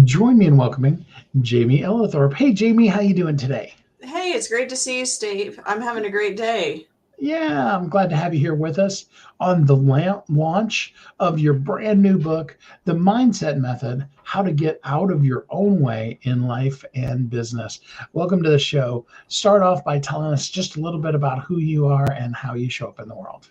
Join me in welcoming Jaime Ellithorpe. Hey, Jaime, how you doing today? Hey, it's great to see you, Steve. I'm having a great day. Yeah, I'm glad to have you here with us on the launch of your brand new book, The Mindset Method: How to Get Out of Your Own Way in Life and Business. Welcome to the show. Start off by telling us just a little bit about who you are and how you show up in the world.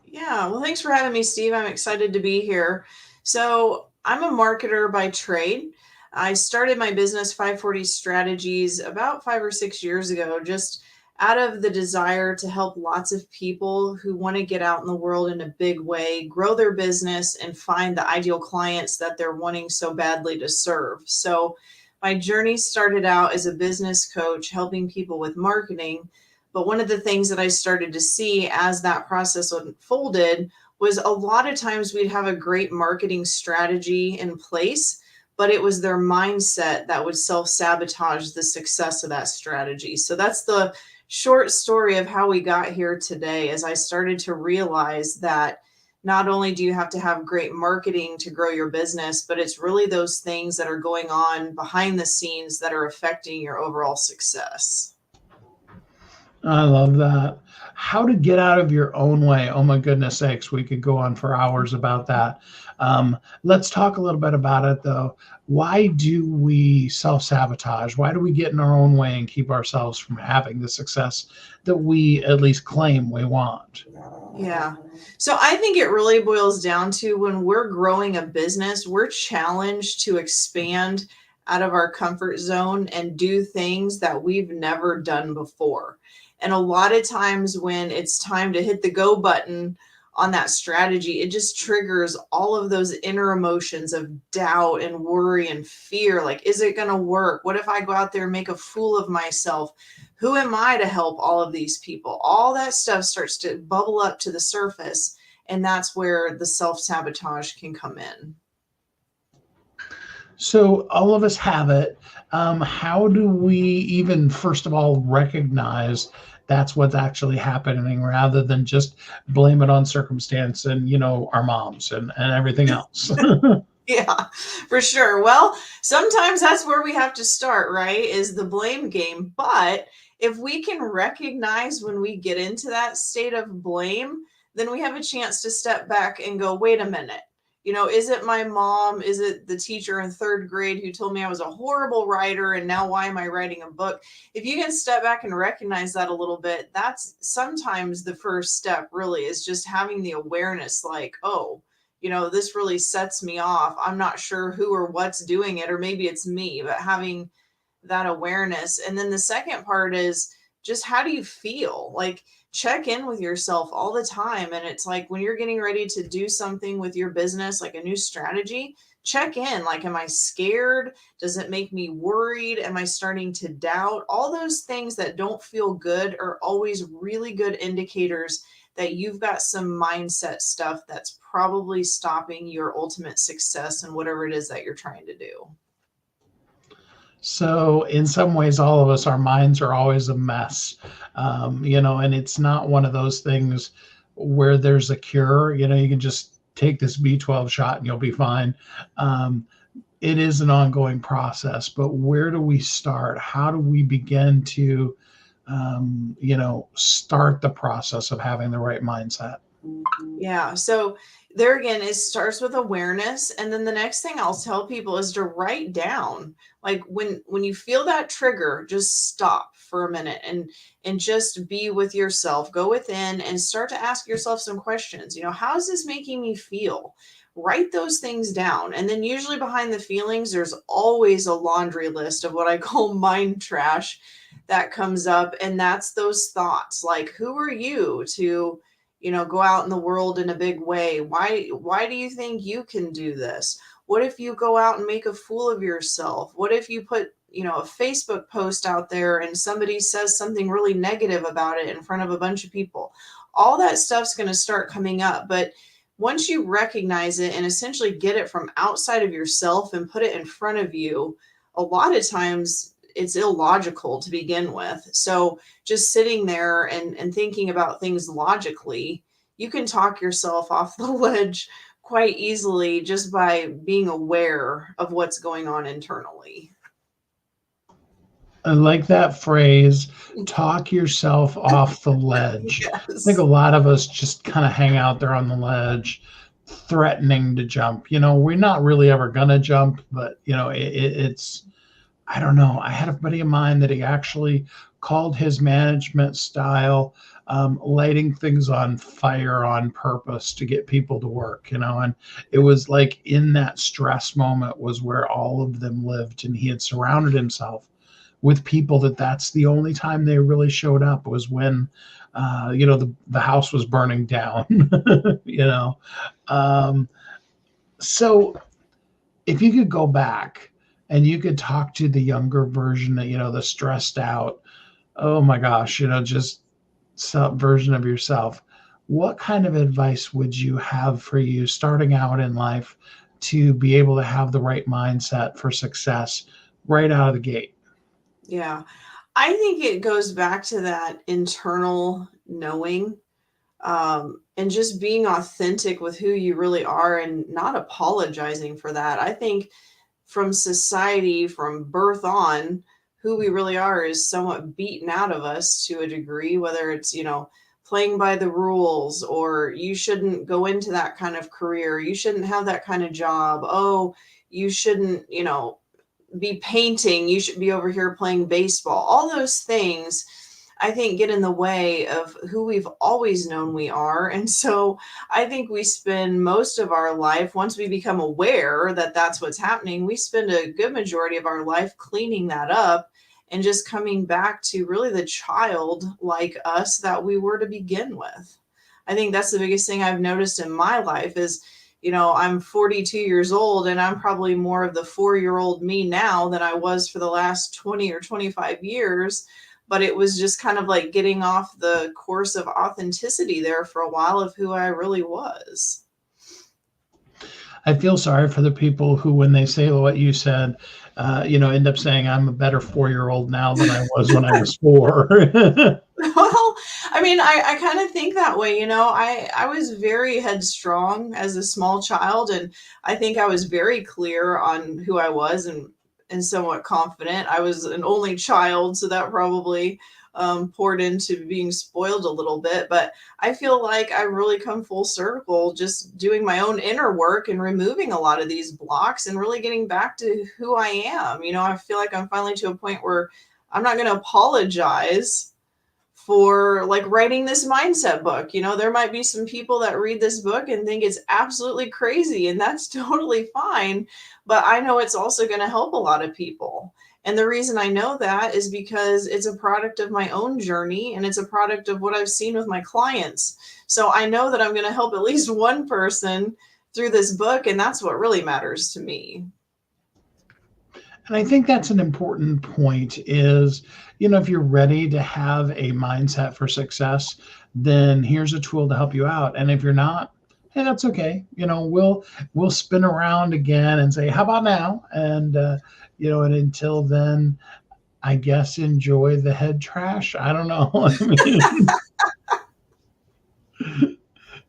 Yeah, well, thanks for having me, Steve. I'm excited to be here. So, I'm a marketer by trade. I started my business 540 Strategies about 5 or 6 years ago, just out of the desire to help lots of people who want to get out in the world in a big way, grow their business, and find the ideal clients that they're wanting so badly to serve. So, my journey started out as a business coach helping people with marketing. But one of the things that I started to see as that process unfolded was a lot of times we'd have a great marketing strategy in place, but it was their mindset that would self sabotage the success of that strategy. So that's the short story of how we got here today, as I started to realize that not only do you have to have great marketing to grow your business, but it's really those things that are going on behind the scenes that are affecting your overall success. I love that. How to get out of your own way. Oh, my goodness sakes. We could go on for hours about that. Let's talk a little bit about it, though. Why do we self sabotage? Why do we get in our own way and keep ourselves from having the success that we at least claim we want? Yeah. So I think it really boils down to when we're growing a business, we're challenged to expand out of our comfort zone and do things that we've never done before. And a lot of times when it's time to hit the go button on that strategy, it just triggers all of those inner emotions of doubt and worry and fear. Like, is it going to work? What if I go out there and make a fool of myself? Who am I to help all of these people? All that stuff starts to bubble up to the surface. And that's where the self sabotage can come in. So, all of us have it. How do we even, first of all, recognize that's what's actually happening rather than just blame it on circumstance and, our moms and everything else? Yeah, for sure. Well, sometimes that's where we have to start, right? Is the blame game. But if we can recognize when we get into that state of blame, then we have a chance to step back and go, wait a minute. Is it my mom? Is it the teacher in third grade who told me I was a horrible writer and now why am I writing a book? If you can step back and recognize that a little bit, that's sometimes the first step, really, is just having the awareness like, oh, this really sets me off. I'm not sure who or what's doing it, or maybe it's me, but having that awareness. And then the second part is just how do you feel? Like, check in with yourself all the time. And it's like when you're getting ready to do something with your business, like a new strategy, check in. Like, am I scared? Does it make me worried? Am I starting to doubt? All those things that don't feel good are always really good indicators that you've got some mindset stuff that's probably stopping your ultimate success in whatever it is that you're trying to do. So, in some ways, all of us, our minds are always a mess, and it's not one of those things where there's a cure. You can just take this B12 shot and you'll be fine. Um, it is an ongoing process, but where do we start? How do we begin to, start the process of having the right mindset? Yeah. So there again, it starts with awareness. And then the next thing I'll tell people is to write down. Like, when you feel that trigger, just stop for a minute and just be with yourself. Go within and start to ask yourself some questions. How is this making me feel? Write those things down. And then usually behind the feelings, there's always a laundry list of what I call mind trash that comes up. And that's those thoughts like, who are you to go out in the world in a big way? Why do you think you can do this? What if you go out and make a fool of yourself? What if you put a Facebook post out there and somebody says something really negative about it in front of a bunch of people? All that stuff's going to start coming up. But once you recognize it and essentially get it from outside of yourself and put it in front of you, a lot of times it's illogical to begin with. So just sitting there and thinking about things logically, you can talk yourself off the ledge quite easily just by being aware of what's going on internally. I like that phrase, talk yourself off the ledge. I think a Yes. lot of us just kind of hang out there on the ledge, threatening to jump. We're not really ever going to jump, but, it's, I don't know. I had a buddy of mine that he actually called his management style lighting things on fire on purpose to get people to work, and it was like in that stress moment was where all of them lived, and he had surrounded himself with people that's the only time they really showed up was when the house was burning down. you know um, so if you could go back and you could talk to the younger version, the stressed out, oh my gosh, just some version of yourself, what kind of advice would you have for you starting out in life to be able to have the right mindset for success right out of the gate? Yeah. I think it goes back to that internal knowing, and just being authentic with who you really are and not apologizing for that. I think from society, from birth on, who we really are is somewhat beaten out of us to a degree, whether it's, playing by the rules, or you shouldn't go into that kind of career, you shouldn't have that kind of job. Oh, you shouldn't, be painting, you should be over here playing baseball. All those things, I think, get in the way of who we've always known we are. And so I think we spend most of our life, once we become aware that that's what's happening, we spend a good majority of our life cleaning that up and just coming back to really the child like us that we were to begin with. I think that's the biggest thing I've noticed in my life is, I'm 42 years old and I'm probably more of the 4-year-old me now than I was for the last 20 or 25 years. But it was just kind of like getting off the course of authenticity there for a while of who I really was. I feel sorry for the people who, when they say what you said, end up saying I'm a better 4-year-old now than I was when I was 4. Well, I mean, I kind of think that way, I was very headstrong as a small child, and I think I was very clear on who I was and somewhat confident. I was an only child, so that probably poured into being spoiled a little bit. But I feel like I really come full circle just doing my own inner work and removing a lot of these blocks and really getting back to who I am. I feel like I'm finally to a point where I'm not going to apologize for like writing this mindset book. There might be some people that read this book and think it's absolutely crazy, and that's totally fine. But I know it's also going to help a lot of people. And the reason I know that is because it's a product of my own journey and it's a product of what I've seen with my clients. So I know that I'm going to help at least one person through this book, and that's what really matters to me. And I think that's an important point is, if you're ready to have a mindset for success, then here's a tool to help you out. And if you're not, hey, that's okay. We'll spin around again and say, how about now? And until then, I guess enjoy the head trash. I don't know. I mean,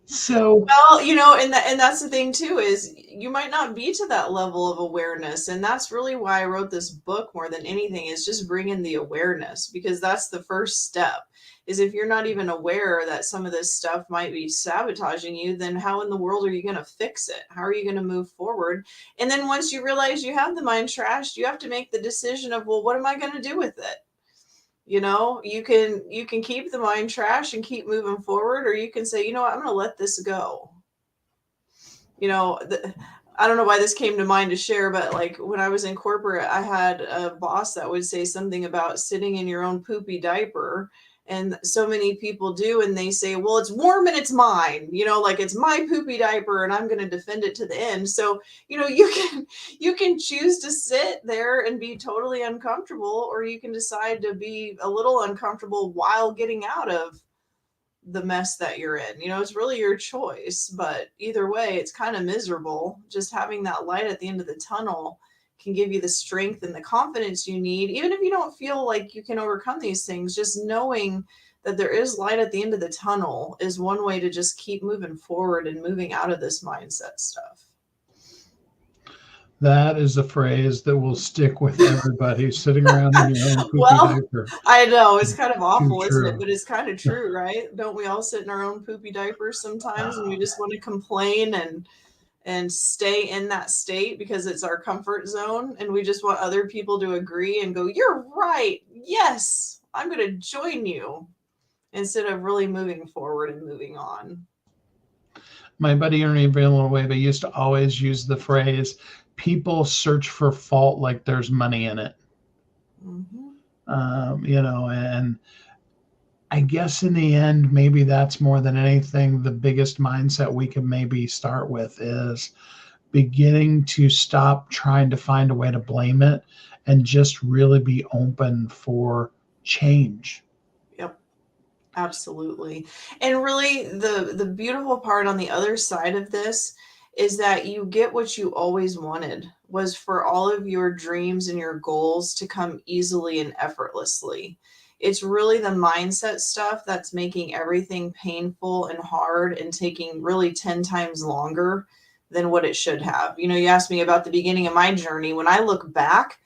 so Well, and that's the thing too, is you might not be to that level of awareness. And that's really why I wrote this book more than anything, is just bringing the awareness, because that's the first step. Is if you're not even aware that some of this stuff might be sabotaging you, then how in the world are you going to fix it? How are you going to move forward? And then once you realize you have the mind trashed, you have to make the decision of, well, what am I going to do with it? You can keep the mind trash and keep moving forward, or you can say, I'm going to let this go. I don't know why this came to mind to share, but like when I was in corporate, I had a boss that would say something about sitting in your own poopy diaper. And so many people do, and they say, well, it's warm and it's mine, like it's my poopy diaper and I'm going to defend it to the end. So, you can choose to sit there and be totally uncomfortable, or you can decide to be a little uncomfortable while getting out of the mess that you're in. It's really your choice, but either way, it's kind of miserable. Just having that light at the end of the tunnel can give you the strength and the confidence you need, even if you don't feel like you can overcome these things. Just knowing that there is light at the end of the tunnel is one way to just keep moving forward and moving out of this mindset stuff. That is a phrase that will stick with everybody, sitting around in your own poopy Well, diaper. I know it's kind of Too awful, isn't it? true. But it's kind of true, right? Don't we all sit in our own poopy diapers sometimes and we just want to complain and stay in that state because it's our comfort zone and we just want other people to agree and go, "You're right. Yes, I'm going to join you," instead of really moving forward and moving on. My buddy Ernie Villanueva used to always use the phrase, people search for fault like there's money in it. Mhm. And I guess in the end, maybe that's more than anything, the biggest mindset we can maybe start with is beginning to stop trying to find a way to blame it and just really be open for change. Yep. Absolutely. And really the beautiful part on the other side of this is that you get what you always wanted, was for all of your dreams and your goals to come easily and effortlessly. It's really the mindset stuff that's making everything painful and hard and taking really 10 times longer than what it should have. You asked me about the beginning of my journey. When I look back,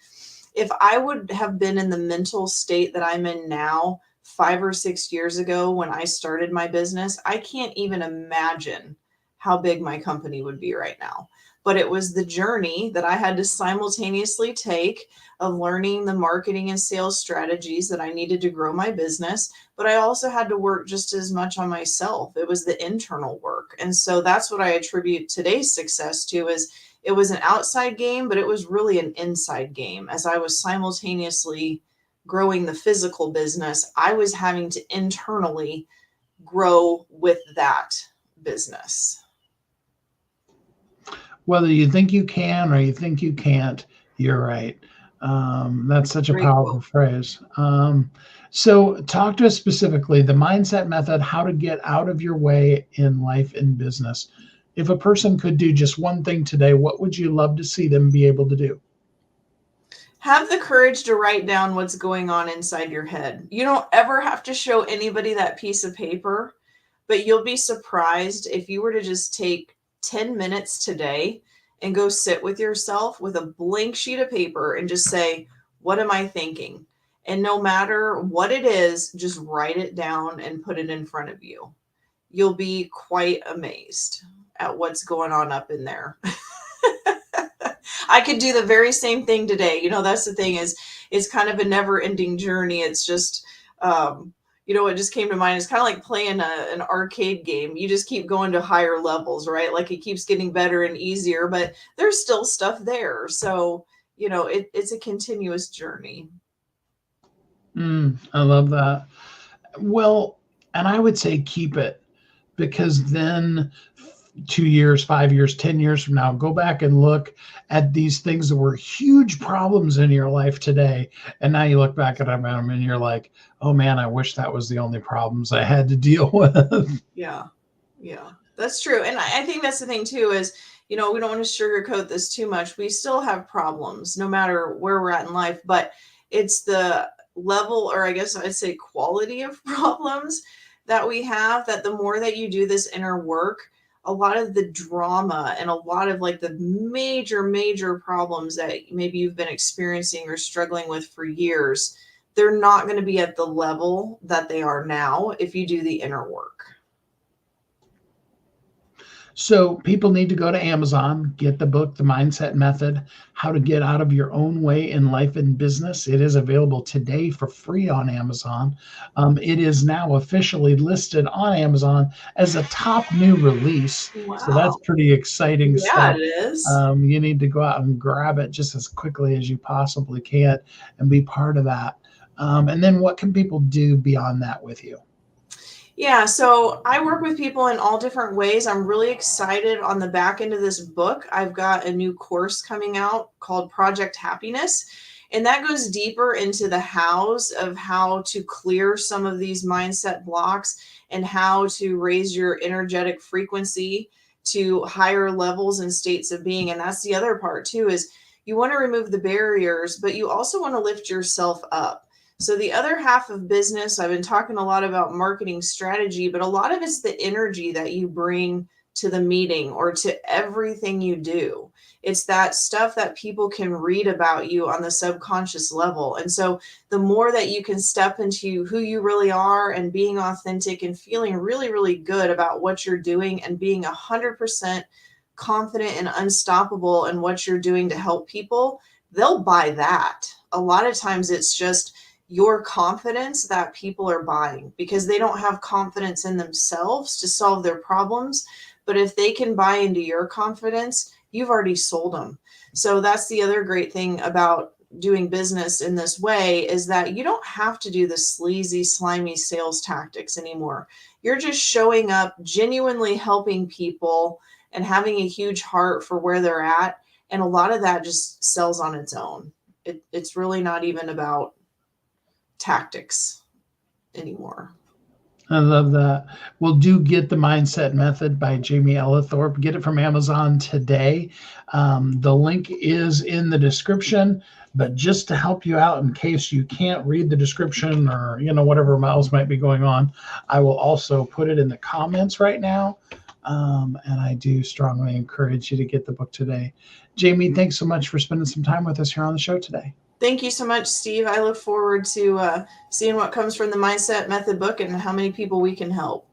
if I would have been in the mental state that I'm in now 5 or 6 years ago when I started my business, I can't even imagine how big my company would be right now. But it was the journey that I had to simultaneously take of learning the marketing and sales strategies that I needed to grow my business. But I also had to work just as much on myself. It was the internal work. And so that's what I attribute today's success to is it was an outside game, but it was really an inside game. As I was simultaneously growing the physical business, I was having to internally grow with that business. Whether you think you can or you think you can't, you're right. That's such a Great powerful quote. phrase. So, talk to us specifically the mindset method, how to get out of your way in life and business. If a person could do just one thing today, what would you love to see them be able to do? Have the courage to write down what's going on inside your head. You don't ever have to show anybody that piece of paper, but you'll be surprised if you were to just take 10 minutes today and go sit with yourself with a blank sheet of paper and just say, "What am I thinking?" And no matter what it is, just write it down and put it in front of you. You'll be quite amazed at what's going on up in there. I could do the very same thing today. That's the thing is it's kind of a never ending journey. It's just, what just came to mind is kind of like playing an arcade game. You just keep going to higher levels, right? Like it keeps getting better and easier, but there's still stuff there. So, it's a continuous journey. I love that. Well, and I would say keep it because then 2 years, 5 years, 10 years from now, go back and look at these things that were huge problems in your life today. And now you look back at them and you're like, oh man, I wish that was the only problems I had to deal with. Yeah. Yeah, that's true. And I think that's the thing too is, we don't want to sugarcoat this too much. We still have problems no matter where we're at in life, but it's the level, or I guess I'd say quality of problems that we have, that the more that you do this inner work, a lot of the drama and a lot of like the major problems that maybe you've been experiencing or struggling with for years, they're not going to be at the level that they are now if you do the inner work. So people need to go to Amazon, get the book, The Mindset Method, How to Get Out of Your Own Way in Life and Business. It is available today for free on Amazon. It is now officially listed on Amazon as a top new release. So that's Wow. pretty exciting Yeah, stuff. it is. You need to go out and grab it just as quickly as you possibly can and be part of that. And then what can people do beyond that with you? Yeah, so I work with people in all different ways. I'm really excited on the back end of this book. I've got a new course coming out called Project Happiness, and that goes deeper into the hows of how to clear some of these mindset blocks and how to raise your energetic frequency to higher levels and states of being. And that's the other part too is you want to remove the barriers, but you also want to lift yourself up. So the other half of business, I've been talking a lot about marketing strategy, but a lot of it's the energy that you bring to the meeting or to everything you do. It's that stuff that people can read about you on the subconscious level. And so the more that you can step into who you really are and being authentic and feeling really, really good about what you're doing and being 100% confident and unstoppable in what you're doing to help people, they'll buy that. A lot of times it's just your confidence that people are buying because they don't have confidence in themselves to solve their problems. But if they can buy into your confidence, you've already sold them. So that's the other great thing about doing business in this way is that you don't have to do the sleazy, slimy sales tactics anymore. You're just showing up, genuinely helping people and having a huge heart for where they're at. And a lot of that just sells on its own. It's really not even about tactics anymore. I love that. Well, do get the Mindset Method by Jaime Ellithorpe. Get it from Amazon today. The link is in the description, but just to help you out in case you can't read the description or, whatever else might be going on, I will also put it in the comments right now. And I do strongly encourage you to get the book today. Jaime, thanks so much for spending some time with us here on the show today. Thank you so much, Steve. I look forward to seeing what comes from the Mindset Method book and how many people we can help.